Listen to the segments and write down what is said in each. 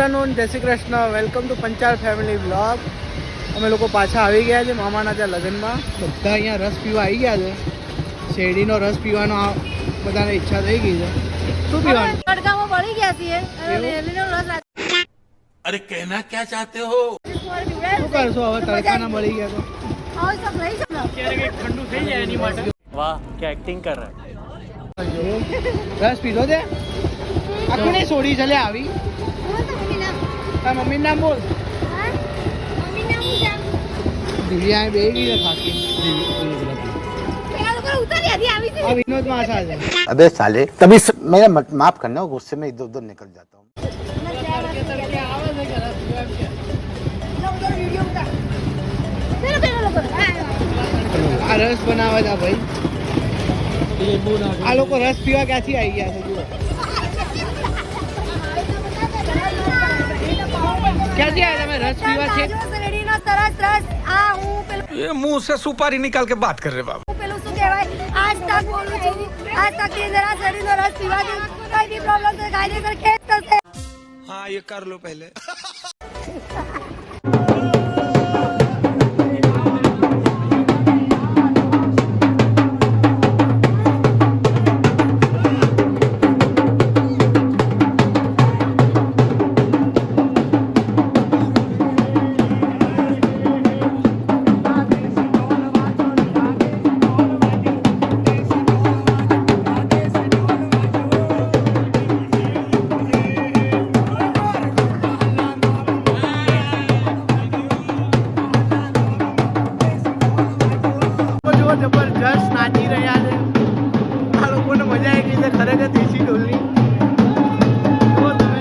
Afternoon, જય Shri Krishna, welcome to Panchal family blog. અમે લોકો પાછા આવી ગયા છે મામાના ત્યાં લગ્નમાં. બધા અહીંયા રસ પીવા આવી ગયા છે. શેરડીનો રસ પીવાનો બધાને ઈચ્છા થઈ ગઈ છે. શું પીવાનું? તડકામાં બળી ગયા છીએ. અરે કહેના ક્યાં ચાહતે હો? શું કરશો હવે? તડકાના બળી ગયા તો ઠંડુ થઈ જાય એની માટે. વાહ, क्या एक्टिंग कर रहा है. રસ પીધો છે? આખું નહીં છોડી ચાલે આવી. તાર મમ્મીનું નામ બોલ. દિવ્યા અહીં બે ગઈ છે થાકી. આ વિનોદ માસા છે. अबे साले तभी मेरा माफ करना, गुस्से में इधर उधर निकल जाता हूँ. આ રસ બનાવે છે ભાઈ. આ લોકો રસ પીવા ક્યાંથી આવી ગયા છે જુઓ. ક્યાંથી આવ્યા તમે રસ પીવા? છે ये मुंह से सुपारी निकाल के बात कर रहे बाबा. પેલું શું કહેવાય, આજ તક બોલું છું, આજ તક ની જરા શરીરનો રસ પીવાથી કઈ બી પ્રોબ્લેમ થશે, કાયદેસર કેસ થશે. हाँ ये कर लो पहले. જબરજસ્ત નાચી રહ્યા છે. આ લોકોને મજા આવી ગઈ છે ખરેખર દેશી ઢોલની. જુઓ તમે.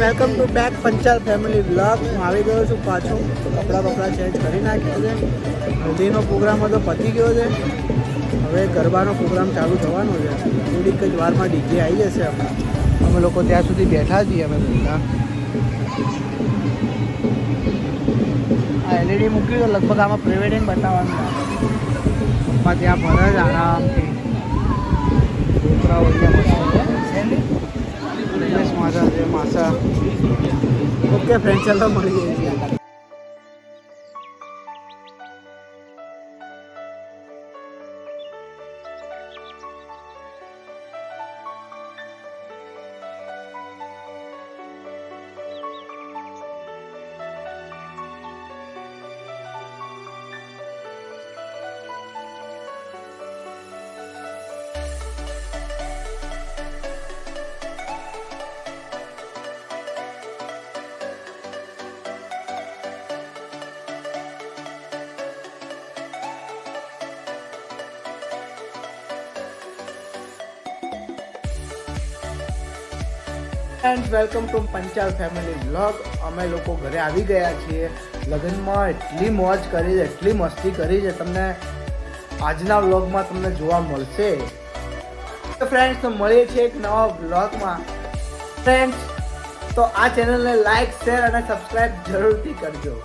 Welcome to back Panchal family blog. હું આવી ગયો છું પાછો. કપડાં ચેન્જ કરી નાખ્યો છે. હલ્દીનો પ્રોગ્રામ હતો, પતી ગયો છે. હવે ગરબાનો પ્રોગ્રામ ચાલુ થવાનો છે. થોડીક જ વારમાં ડીજે આવી જશે. અમે લોકો ત્યાં સુધી બેઠા છીએ. અમે બધા આ એલઈડી મૂક્યું તો લગભગ આમાં પ્રી વેડિંગ બતાવવાનું. પપ્પા ત્યાં ફરે જ આરામથી. છોકરાઓ માસા છે માસા. ઓકે ફ્રેન્ડ, ચાલો મળી જઈએ. Friends welcome to Panchal family vlog. અમે લોકો ઘરે આવી ગયા છીએ. લગ્નમાં એટલી મોજ કરી છે, એટલી મસ્તી કરી છે, તમને આજના વ્લોગમાં તમને જોવા મળશે. તો ફ્રેન્ડ્સ તો મળીએ છીએ એક નવા વ્લોગમાં. ફ્રેન્ડ્સ તો આ ચેનલને લાઈક, શેર અને સબસ્ક્રાઈબ જરૂરથી કરજો.